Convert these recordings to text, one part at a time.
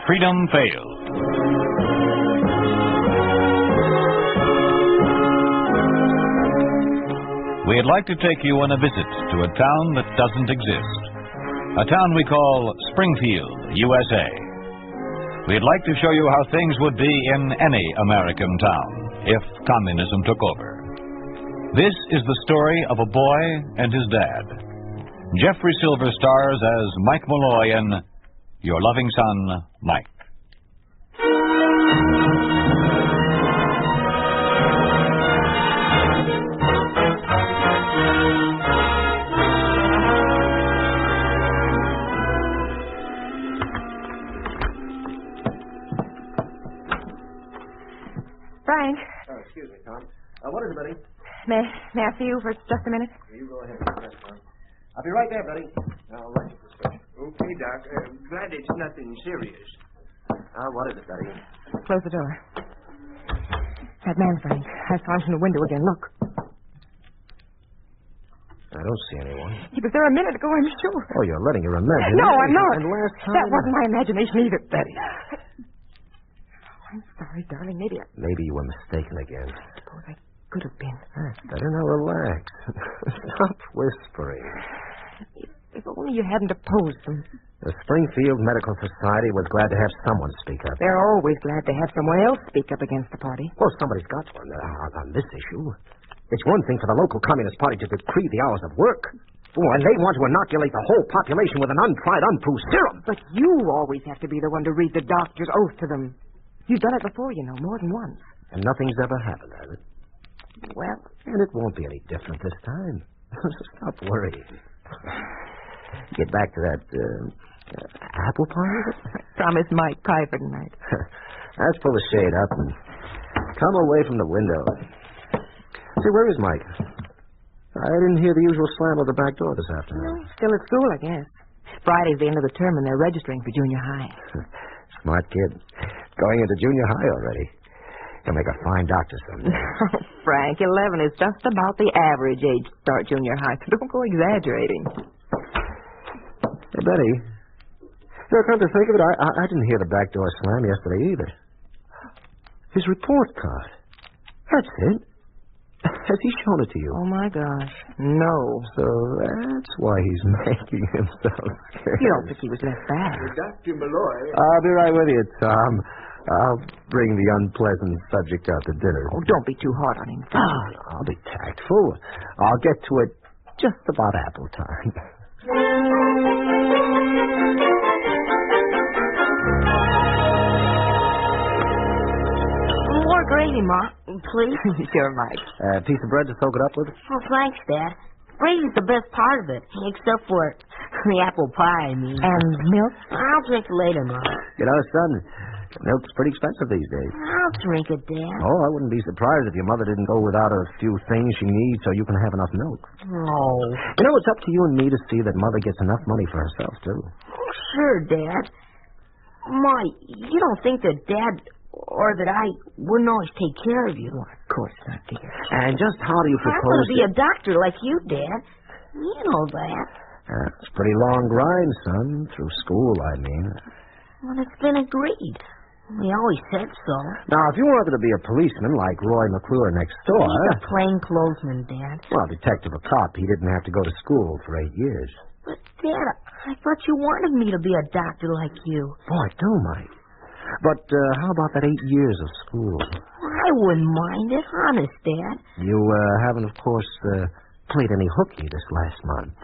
freedom failed. We'd like to take you on a visit to a town that doesn't exist. A town we call Springfield, USA. We'd like to show you how things would be in any American town if communism took over. This is the story of a boy and his dad. Jeffrey Silver stars as Mike Malloy in Your Loving Son, Mike. Frank. Oh, excuse me, Tom. What is it, buddy? May I see you for just a minute? You go ahead. Yes, Tom. I'll be right there, buddy. I'll write you prescription. Okay, Doc. Glad it's nothing serious. What is it, buddy? Close the door. That man, Frank. I saw him from the window again. Look. I don't see anyone. He was there a minute ago, I'm sure. Oh, you're letting your imagination. No, I'm not. And last time... That wasn't my imagination either. Betty. I'm sorry, darling. Maybe you were mistaken again. I suppose I could have been. That's better. Now relax. Stop whispering. If only you hadn't opposed them. The Springfield Medical Society was glad to have someone speak up. They're always glad to have someone else speak up against the party. Well, somebody's got to on this issue. It's one thing for the local Communist Party to decree the hours of work. Oh, and they want to inoculate the whole population with an untried, unproved serum. But you always have to be the one to read the doctor's oath to them. You've done it before, you know, more than once. And nothing's ever happened, has it? Well... And it won't be any different this time. Stop worrying. Get back to that, apple pie, is it? I promised Mike pie for tonight. Let's pull the shade up and come away from the window. See, where is Mike? I didn't hear the usual slam of the back door this afternoon. Still at school, I guess. Friday's the end of the term, and they're registering for junior high. Smart kid. Going into junior high already. He'll make a fine doctor someday. Frank, 11 is just about the average age to start junior high, so don't go exaggerating. Hey, Betty. Come to think of it, I didn't hear the back door slam yesterday either. His report card. That's it. Has he shown it to you? Oh, my gosh. No. So that's why he's making himself scarce. You don't think he was left back? Dr. Malloy. I'll be right with you, Tom. I'll bring the unpleasant subject out to dinner. Oh, don't be too hard on him. I'll be tactful. I'll get to it just about apple time. More gravy, Ma, please. Sure, Mike. A piece of bread to soak it up with? Oh, thanks, Dad. Gravy's the best part of it, except for the apple pie, I mean. And milk? I'll drink it later, Ma. You know, son, milk's pretty expensive these days. I'll drink it, Dad. Oh, I wouldn't be surprised if your mother didn't go without a few things she needs so you can have enough milk. Oh. You know, it's up to you and me to see that Mother gets enough money for herself, too. Sure, Dad. Ma, you don't think that Dad or that I wouldn't always take care of you? Well, of course not, dear. And just how do you I propose want to be a doctor like you, Dad. You know that. It's a pretty long grind, son. Through school, I mean. Well, it's been agreed. We always said so. Now, if you wanted to be a policeman like Roy McClure next door... He's a plainclothesman, Dad. Well, detective or cop, he didn't have to go to school for 8 years. But, Dad, I thought you wanted me to be a doctor like you. Oh, I do, Mike. But how about that 8 years of school? I wouldn't mind it, honest, Dad. You haven't, of course, played any hooky this last month.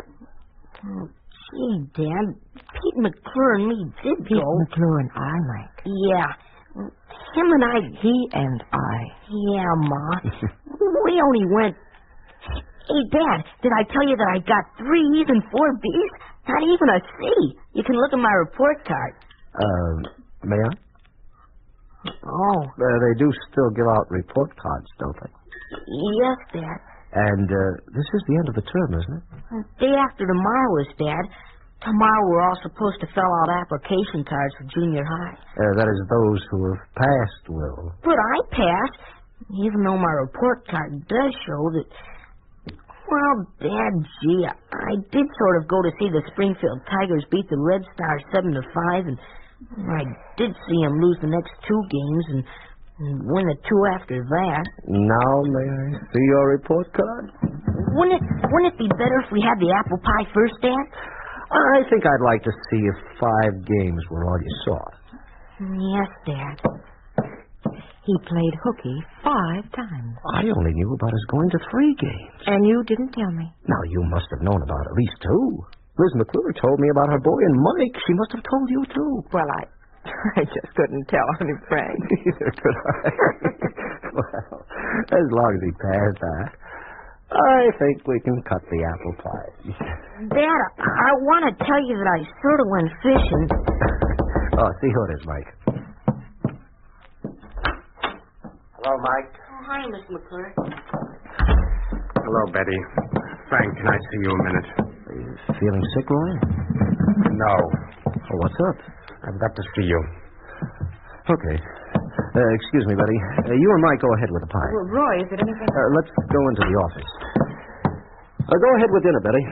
Oh, gee, Dad, Pete McClure and me did Pete go. McClure and I, Mike. Yeah. Him and I... He and I. Yeah, Ma. We only went... Hey, Dad, did I tell you that I got 3 E's and 4 B's? Not even a C. You can look at my report card. May I? Oh. They do still give out report cards, don't they? Yes, Dad. And this is the end of the term, isn't it? Day after tomorrow is, Dad. Tomorrow we're all supposed to fill out application cards for junior high. That is those who have passed will. But I passed, even though my report card does show that... Well, Dad, gee, I did sort of go to see the Springfield Tigers beat the Red Stars 7-5, and I did see him lose the next 2 games and win the 2 after that. Now may I see your report card? Wouldn't it be better if we had the apple pie first, Dad? I think I'd like to see if 5 games were all you saw. Yes, Dad. He played hooky 5 times. I only knew about his going to 3 games. And you didn't tell me. Now, you must have known about at least 2. Liz McClure told me about her boy and Mike. She must have told you, too. Well, I just couldn't tell on him, Frank. Neither could I. Well, as long as he passed that, I think we can cut the apple pie. Dad, I want to tell you that I sort of went fishing. Oh, see who it is, Mike. Hello, Mike. Oh, hi, Miss McClure. Hello, Betty. Frank, can I see you a minute? Are you feeling sick, Roy? No. Oh, what's up? I've got to see you. Okay. Excuse me, Betty. You and Mike go ahead with the pie. Well, Roy, is it anything? Let's go into the office. Go ahead with dinner, Betty.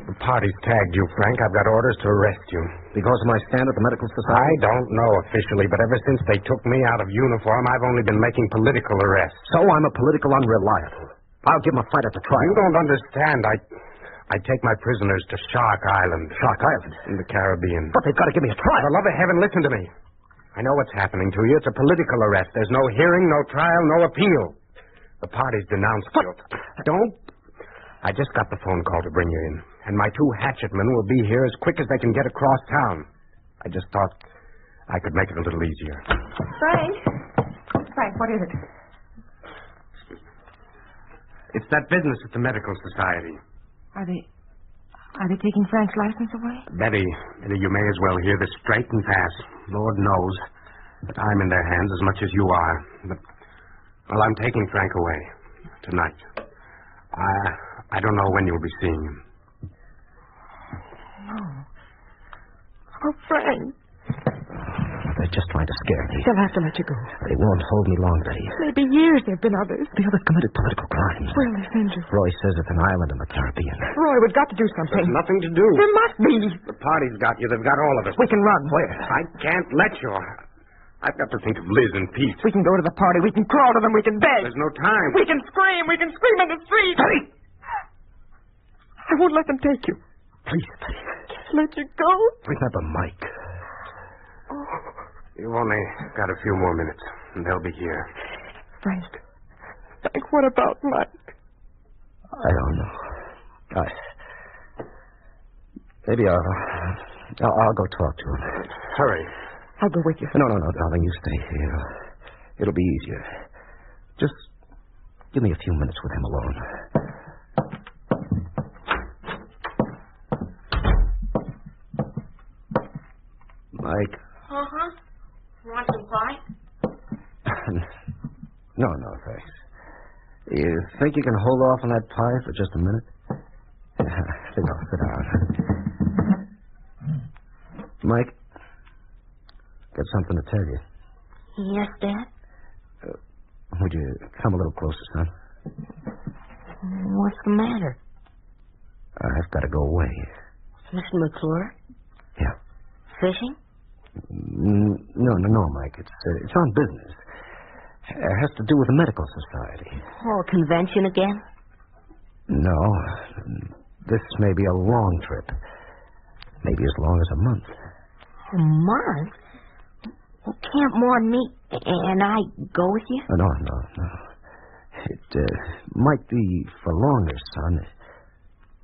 The party's tagged you, Frank. I've got orders to arrest you. Because of my stand at the Medical I Society? don't know officially, but ever since they took me out of uniform, I've only been making political arrests. So I'm a political unreliable. I'll give him a fight at the trial. You don't understand. I take my prisoners to Shark Island. Shark Island? In the Caribbean. But they've got to give me a trial. For the love of heaven, listen to me. I know what's happening to you. It's a political arrest. There's no hearing, no trial, no appeal. The party's denounced you. Don't. I just got the phone call to bring you in. And my 2 hatchetmen will be here as quick as they can get across town. I just thought I could make it a little easier. Frank, what is it? It's that business at the Medical Society. Are they taking Frank's license away? Betty, you may as well hear this straight and fast. Lord knows that I'm in their hands as much as you are. But, well, I'm taking Frank away tonight. I don't know when you'll be seeing him. Oh, Frank. They're just trying to scare me. They'll have to let you go. They won't hold me long, Betty. Maybe years there have been others. The others committed political crimes. Where will they send you? Roy says it's an island in the Caribbean. Roy, we've got to do something. There's nothing to do. There must be. The party's got you. They've got all of us. We can run. Where? I can't let you. I've got to think of Liz and Pete. We can go to the party. We can crawl to them. We can beg. There's no time. We can scream. We can scream in the street. Betty! I won't let them take you. Please, Betty. Just let you go. Remember Mike. You've only got a few more minutes, and they'll be here. Frank, what about Mike? I don't know. Maybe I'll go talk to him. Hurry. I'll go with you. No, darling, you stay here. It'll be easier. Just give me a few minutes with him alone. Mike. Uh-huh. Want some pie? No, thanks. You think you can hold off on that pie for just a minute? I think I'll sit down. Mike, got something to tell you. Yes, Dad? Would you come a little closer, son? What's the matter? I've got to go away. Mr. McClure? Yeah. Fishing? No, Mike. It's on business. It has to do with the Medical Society. Oh, a convention again? No. This may be a long trip. Maybe as long as a month. A month? Well, can't Ma and me and I go with you? No. It might be for longer, son. It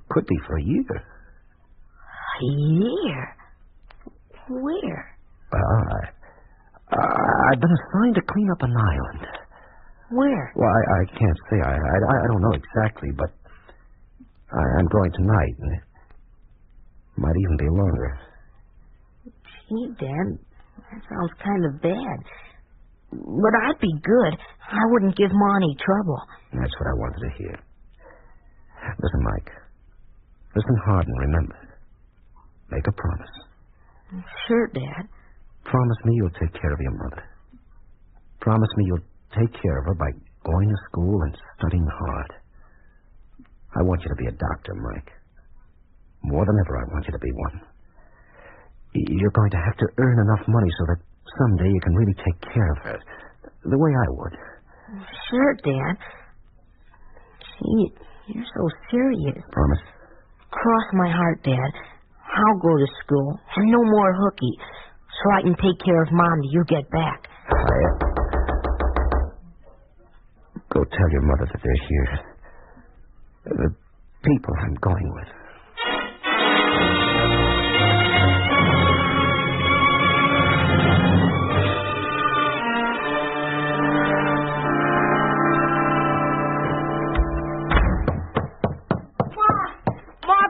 could be for a year. A year? Where? Well, I've been assigned to clean up an island. Where? Well, I can't say. I don't know exactly, but I'm going tonight, and it might even be longer. Gee, Dad, that sounds kind of bad. But I'd be good. I wouldn't give Ma any trouble. That's what I wanted to hear. Listen, Mike. Listen hard and remember. Make a promise. Sure, Dad. Promise me you'll take care of your mother. Promise me you'll take care of her by going to school and studying hard. I want you to be a doctor, Mike. More than ever, I want you to be one. You're going to have to earn enough money so that someday you can really take care of her. The way I would. Sure, Dad. Gee, you're so serious. Promise? Cross my heart, Dad. I'll go to school, and no more hooky, so I can take care of Mom till you get back. Go tell your mother that they're here. The people I'm going with.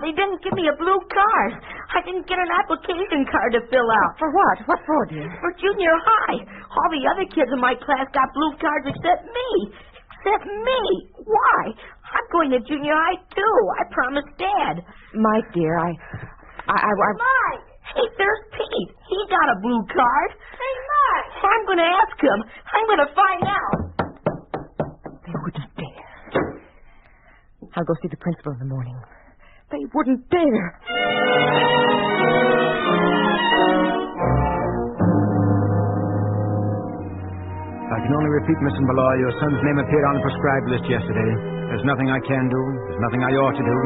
They didn't give me a blue card. I didn't get an application card to fill out. For what? What for, dear? For junior high. All the other kids in my class got blue cards except me. Except me. Why? I'm going to junior high, too. I promised Dad. Mike, dear, Mike! Hey, there's Pete. He got a blue card. Hey, Mike! I'm going to ask him. I'm going to find out. They wouldn't dare. I'll go see the principal in the morning. They wouldn't dare. I can only repeat, Mr. Malloy, your son's name appeared on the prescribed list yesterday. There's nothing I can do. There's nothing I ought to do.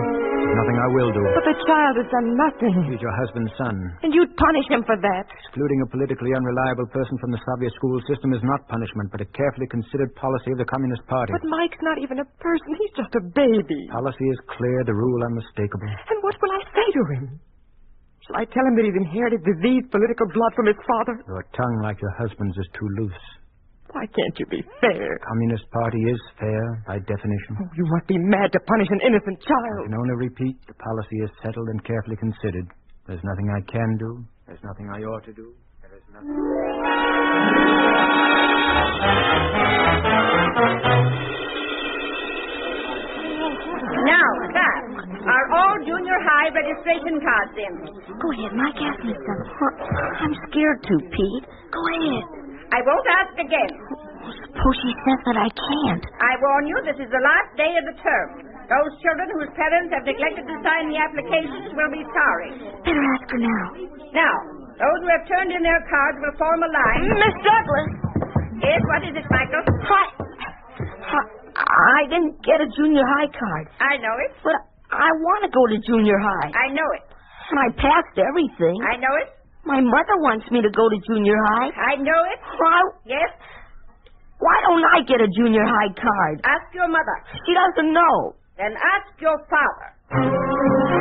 There's nothing I will do. But the child has done nothing. He's your husband's son. And you'd punish him for that. Excluding a politically unreliable person from the Soviet school system is not punishment, but a carefully considered policy of the Communist Party. But Mike's not even a person. He's just a baby. Policy is clear, the rule unmistakable. And what will I say to him? Shall I tell him that he's inherited diseased political blood from his father? Your tongue, like your husband's, is too loose. Why can't you be fair? The Communist Party is fair, by definition. Oh, you must be mad to punish an innocent I child. can only repeat, the policy is settled and carefully considered. There's nothing I can do. There's nothing I ought to do. There is nothing... Now, class, are all junior high registration cards in? Go ahead, Mike. Ask me something. I'm scared to, Pete. Go ahead. I won't ask again. Suppose she says that I can't. I warn you, this is the last day of the term. Those children whose parents have neglected to sign the applications will be sorry. Better ask her now. Now, those who have turned in their cards will form a line. Miss Douglas! Yes, what is it, Michael? I didn't get a junior high card. I know it. But I want to go to junior high. I know it. And I passed everything. I know it. My mother wants me to go to junior high. I know it. Yes? Why don't I get a junior high card? Ask your mother. She doesn't know. Then ask your father.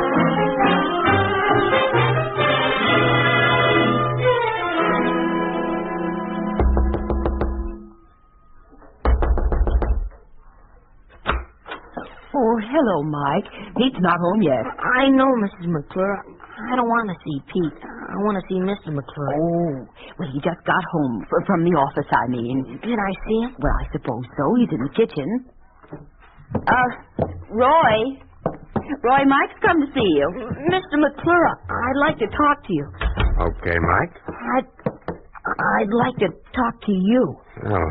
Oh, hello, Mike. Pete's not home yet. I know, Mrs. McClure. I don't want to see Pete. I want to see Mr. McClure. Oh, well, he just got home from the office, I mean. Did I see him? Well, I suppose so. He's in the kitchen. Roy, Mike's come to see you. Mr. McClure, I'd like to talk to you. Okay, Mike. I'd like to talk to you. Oh,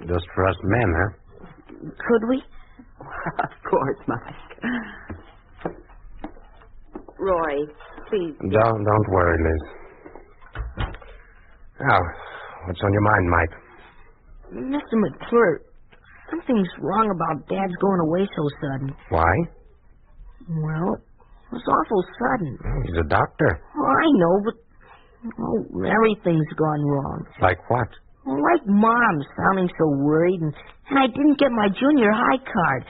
just for us men, huh? Could we? Of course, Mike. Roy, please. Don't worry, Liz. Now, what's on your mind, Mike? Mr. McClure, something's wrong about Dad's going away so sudden. Why? Well, it was awful sudden. He's a doctor. Oh, I know, but everything's gone wrong. Like what? Like Mom sounding so worried, and I didn't get my junior high card.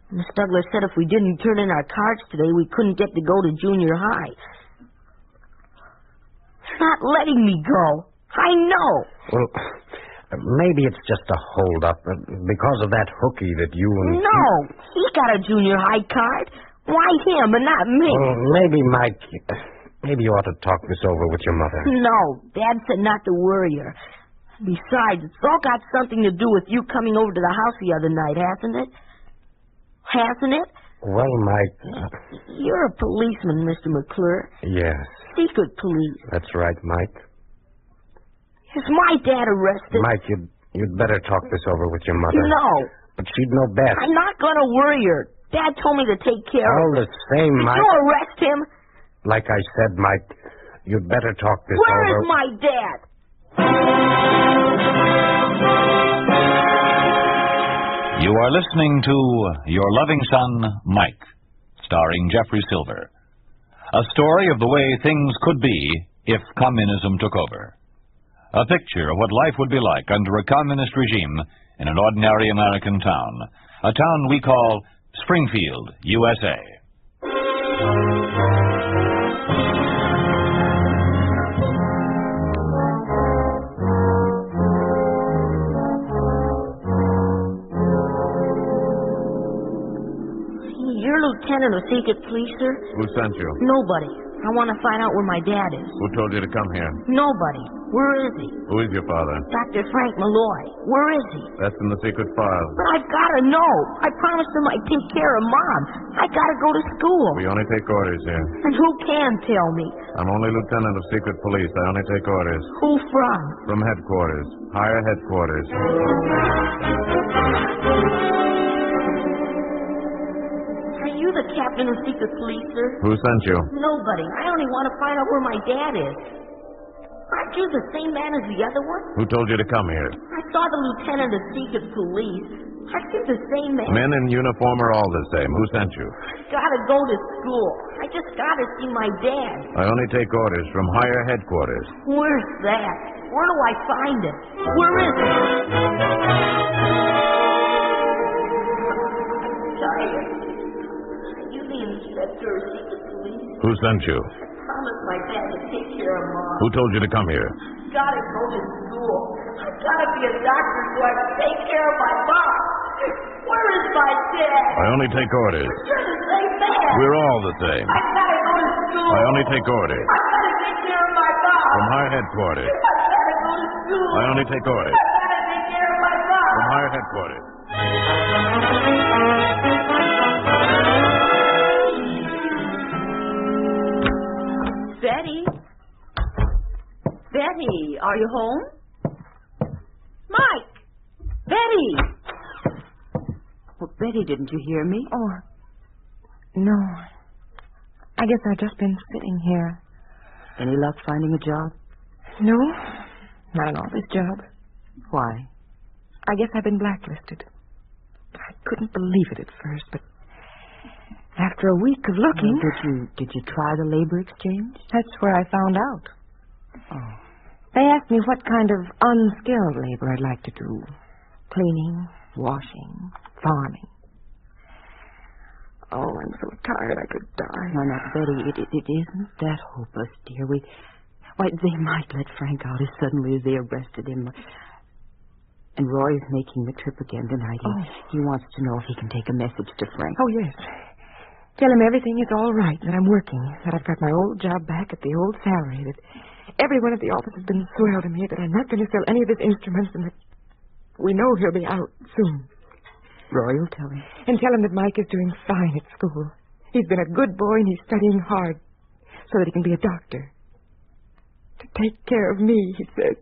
Miss Douglas said if we didn't turn in our cards today, we couldn't get to go to junior high. They're not letting me go. I know. Well, maybe it's just a hold-up because of that hooky that you and... No, he got a junior high card. Why him and not me? Well, maybe, Mike, maybe you ought to talk this over with your mother. No, Dad said not to worry her. Besides, it's all got something to do with you coming over to the house the other night, hasn't it? Hasn't it? Well, Mike... You're a policeman, Mr. McClure. Yes. Secret police. That's right, Mike. Is my dad arrested? Mike, you'd better talk this over with your mother. No. But she'd know best. I'm not going to worry her. Dad told me to take care All of her. the same, Mike... Did you arrest him? Like I said, Mike, You'd better talk this Where over. is my dad? You are listening to Your Loving Son, Mike, starring Jeffrey Silver. A story of the way things could be if communism took over. A picture of what life would be like under a communist regime in an ordinary American town. A town we call Springfield, USA. You're Lieutenant of Secret Police, sir? Who sent you? Nobody. I want to find out where my dad is. Who told you to come here? Nobody. Where is he? Who is your father? Dr. Frank Malloy. Where is he? That's in the secret file. But I've got to know. I promised him I'd take care of Mom. I got to go to school. We only take orders here. And who can tell me? I'm only lieutenant of secret police. I only take orders. Who from? From headquarters. Higher headquarters. Are you the captain of secret police, sir? Who sent you? Nobody. I only want to find out where my dad is. Aren't you the same man as the other one? Who told you to come here? I saw the lieutenant of secret police. Aren't you the same man? Men in uniform are all the same. Who sent you? Gotta go to school. I just gotta see my dad. I only take orders from higher headquarters. Where's that? Where do I find it? Where is it? Tired. You the inspector of secret police? Who sent you? I promised my dad to take care of Mom. Who told you to come here? Gotta go to school. I gotta be a doctor so I can take care of my mom. Where is my dad? I only take orders. You're the same man. We're all the same. I gotta go to school. I only take orders. I gotta take care of my mom. From higher headquarters. I gotta go to school. I only take orders. I gotta take care of my mom. From higher headquarters. Betty? Betty, are you home? Mike! Betty! Well, Betty, didn't you hear me? Oh, no. I guess I've just been sitting here. Any luck finding a job? No, not an office job. Why? I guess I've been blacklisted. I couldn't believe it at first, but after a week of looking... Did you try the labor exchange? That's where I found out. Oh. They asked me what kind of unskilled labor I'd like to do. Cleaning, washing, farming. Oh, I'm so tired I could die. No, not Betty. It isn't that hopeless, dear. Why, they might let Frank out as suddenly as they arrested him. And Roy's making the trip again tonight. He wants to know if he can take a message to Frank. Oh, yes. Tell him everything is all right, that I'm working, that I've got my old job back at the old salary, that everyone at the office has been swell to me, that I'm not going to sell any of his instruments, and that we know he'll be out soon. Roy will tell him. And tell him that Mike is doing fine at school. He's been a good boy, and he's studying hard so that he can be a doctor. To take care of me, he says.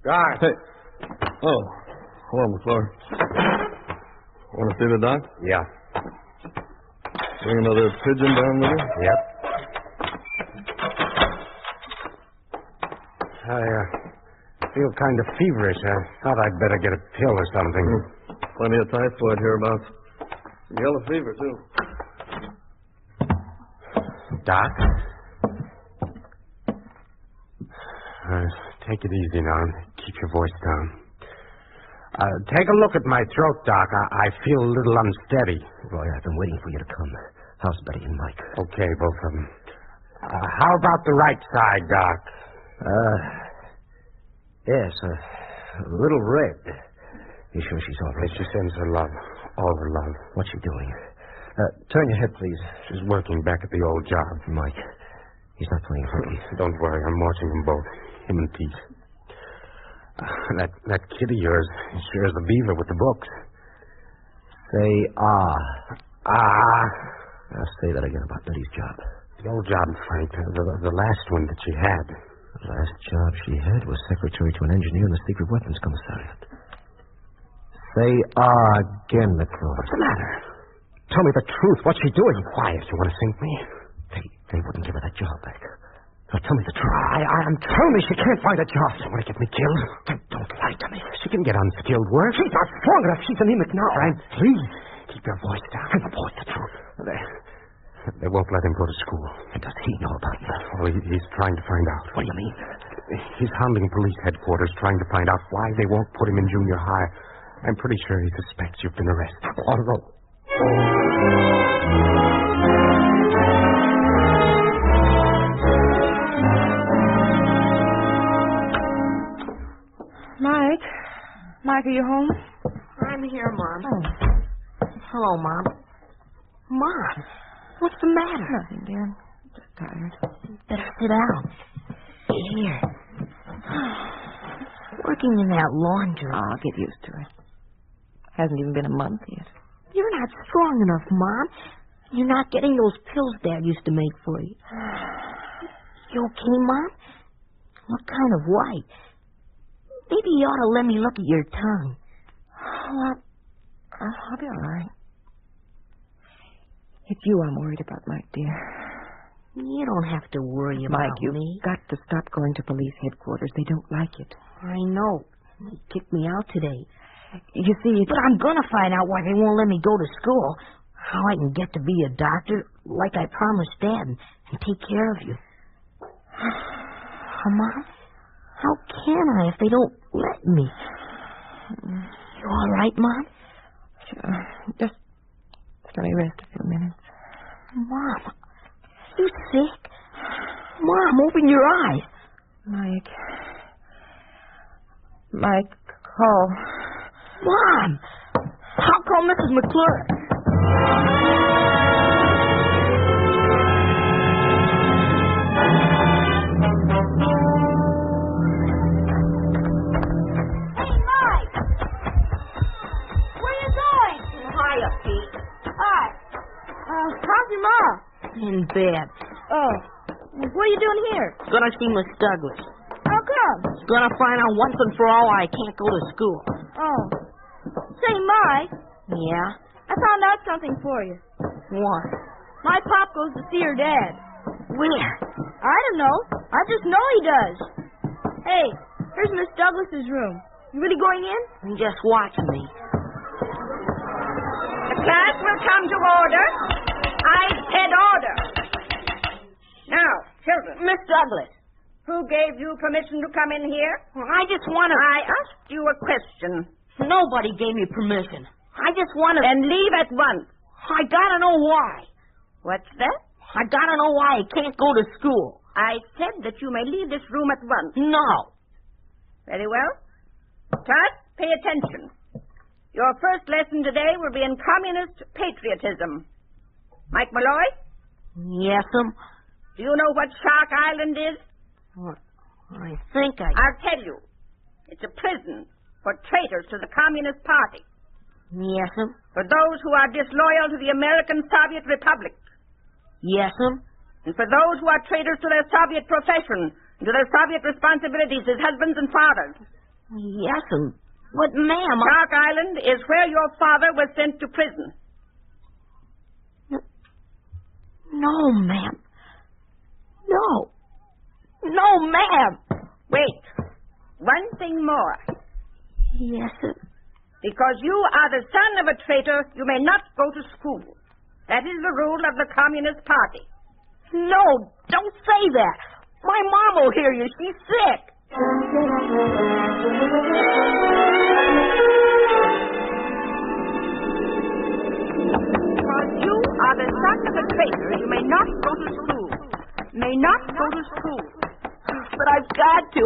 Guard. Hey. Oh. Hello, McClure. Want to see the doc? Yeah. Bring another pigeon down with you? Yep. I feel kind of feverish. I thought I'd better get a pill or something. Plenty of typhoid hereabouts. Yellow fever, too. Doc? Take it easy now. Keep your voice down. Take a look at my throat, Doc. I feel a little unsteady. Roy, I've been waiting for you to come. How's Betty and Mike? Okay, both of them. How about the right side, Doc? Yes, a little red. You sure she's all right? She sends her love. All her love. What's she doing? Turn your head, please. She's working back at the old job. Mike, he's not playing hooky. Don't worry, I'm watching them both. Him and Pete. That kid of yours sure is the beaver with the books. Say, ah. Ah. Now say that again about Betty's job. The old job, Frank. The last one that she had. Last job she had was secretary to an engineer in the secret weapons commissariat. Say again, McClure. What's the matter? Tell me the truth. What's she doing? Quiet. You want to sink me? They wouldn't give her that job back. Now tell me the truth. I'm telling me she can't find a job. You want to get me killed? Don't lie to me. She can get unskilled work. She's not strong enough. She's anemic now. Frank, please. Keep your voice down. And the boy's the truth. They won't let him go to school. And does he know about that? Well, he's trying to find out. What do you mean? He's hounding police headquarters, trying to find out why they won't put him in junior high. I'm pretty sure he suspects you've been arrested. Oh, no. Mike, are you home? I'm here, Mom. Oh. Hello, Mom. Mom, what's the matter? Nothing, dear. I'm just tired. Better sit down. Here. Working in that laundry. Oh, I'll get used to it. Hasn't even been a month yet. You're not strong enough, Mom. You're not getting those pills Dad used to make for you. You okay, Mom? What kind of white? Maybe you ought to let me look at your tongue. Well, I'll be all right. It's you I'm worried about, Mike, dear. You don't have to worry about Mike, you've me. got to stop going to police headquarters. They don't like it. I know. They kicked me out today. You see, but I'm going to find out why they won't let me go to school. How I can get to be a doctor like I promised Dad and take care of you. Mom, how can I if they don't let me? You all right, Mom? Sure. Just let me rest a few minutes. Mom, you sick? Mom, open your eyes. Mike, call. Mom, how call Mrs. McClure? Hey, Mike! Where you going? Hiya, Pete. Hi. How's your mom? In bed. Oh. What are you doing here? Gonna see Miss Douglas. How come? Gonna find out once and for all why I can't go to school. Oh. Say, Mike. Yeah? I found out something for you. What? My pop goes to see your dad. Where? I don't know. I just know he does. Hey, here's Miss Douglas's room. You really going in? Just watch me. The class will come to order. I said order. Now, children. Miss Douglas. Who gave you permission to come in here? I just want to... I asked you a question. Nobody gave me permission. I just want to... Then leave at once. I gotta know why. What's that? I gotta know why I can't go to school. I said that you may leave this room at once. No. Very well. Class, pay attention. Your first lesson today will be in communist patriotism. Mike Malloy? Yes'm. Do you know what Shark Island is? I think I... I'll tell you. It's a prison for traitors to the Communist Party. Yes'm. For those who are disloyal to the American Soviet Republic. Yes'm. And for those who are traitors to their Soviet profession and to their Soviet responsibilities as husbands and fathers. Yes'm. But, ma'am... Shark Island is where your father was sent to prison. No, ma'am. No. No, ma'am. Wait. One thing more. Yes, sir. Because you are the son of a traitor, you may not go to school. That is the rule of the Communist Party. No, don't say that. My mom will hear you. She's sick. Because you are the son of a traitor, you may not go to school. May not go to school. But I've got to.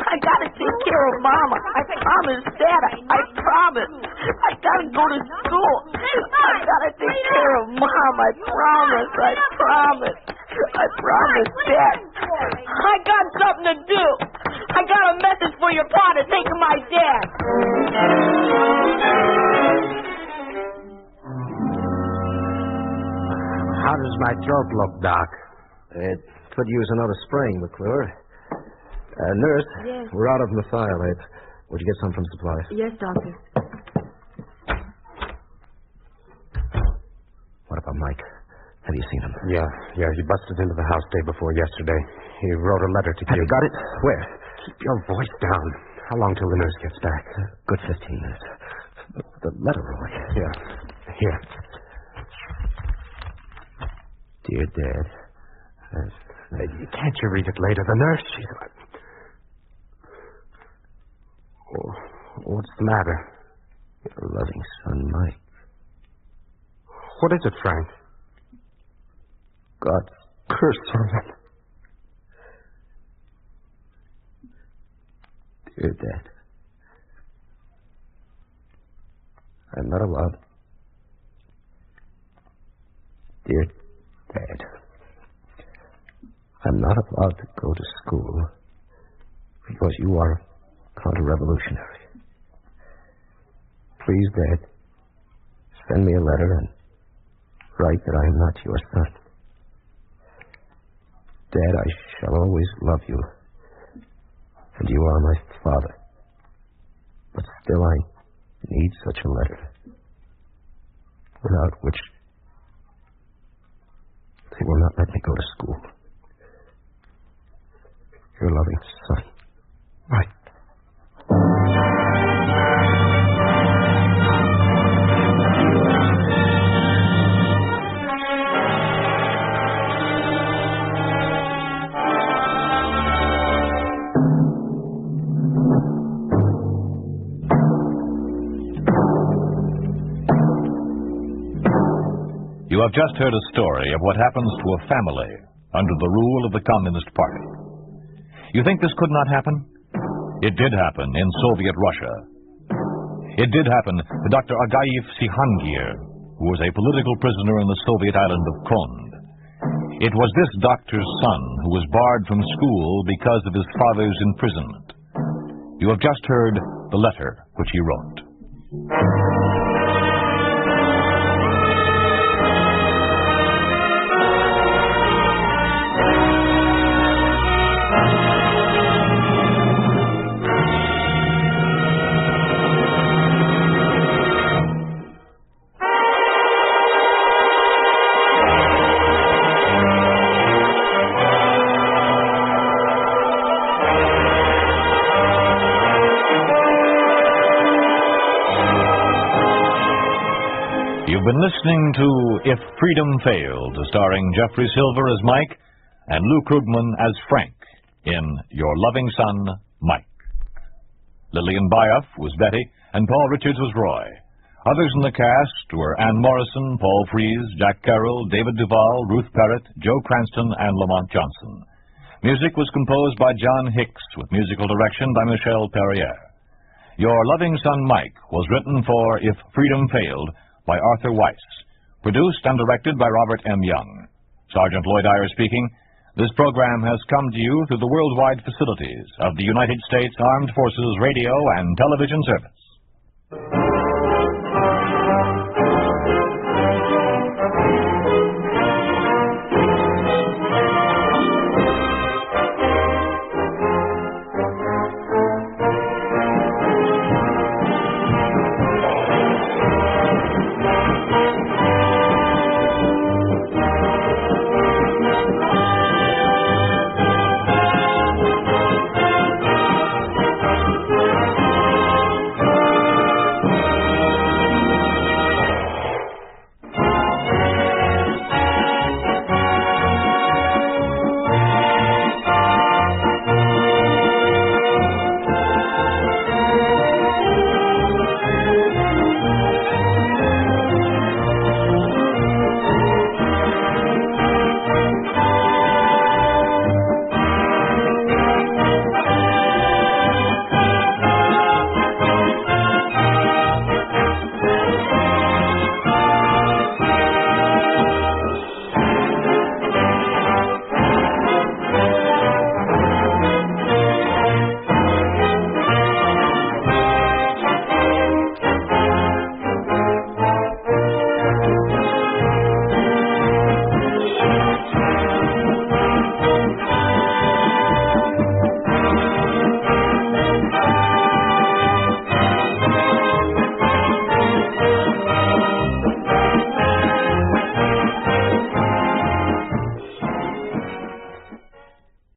I got to take care of Mama. I promised Dad. I promise. I got to go to school. I got to take care of Mom. I promise. I promise. I promise, Dad. I got something to do. I got a message for your pa to take to my dad. How does my throat look, Doc? It could use another spraying, McClure. Nurse? Yes. We're out of methylate. Would you get some from supplies? Yes, Doctor. What about Mike? Have you seen him? Yeah. He busted into the house day before yesterday. He wrote a letter to Have you. you got it? Where? Keep your voice down. How long till the nurse gets back? Good 15 minutes. The letter, Roy. Yeah. Here. Dear Dad. Can't you read it later? The nurse, she's... Oh, what's the matter? Your loving son, Mike. What is it, Frank? God's curse on him. Dear Dad. I'm not allowed. Dear Dad. I'm not allowed to go to school because you are counter-revolutionary. Please, Dad, send me a letter and write that I am not your son. Dad, I shall always love you, and you are my father. But still I need such a letter, without which they will not let me go to school. Your loving son, Mike. You have just heard a story of what happens to a family under the rule of the Communist Party. You think this could not happen? It did happen in Soviet Russia. It did happen to Dr. Agayev Sihangir, who was a political prisoner in the Soviet island of Kond. It was this doctor's son who was barred from school because of his father's imprisonment. You have just heard the letter which he wrote. You've been listening to If Freedom Failed, starring Jeffrey Silver as Mike and Lou Krugman as Frank in Your Loving Son, Mike. Lillian Bayef was Betty, and Paul Richards was Roy. Others in the cast were Ann Morrison, Paul Frees, Jack Carroll, David Duvall, Ruth Parrott, Joe Cranston, and Lamont Johnson. Music was composed by John Hicks, with musical direction by Michel Perrier. Your Loving Son, Mike was written for If Freedom Failed by Arthur Weiss, produced and directed by Robert M. Young. Sergeant Lloyd Dyer speaking. This program has come to you through the worldwide facilities of the United States Armed Forces Radio and Television Service.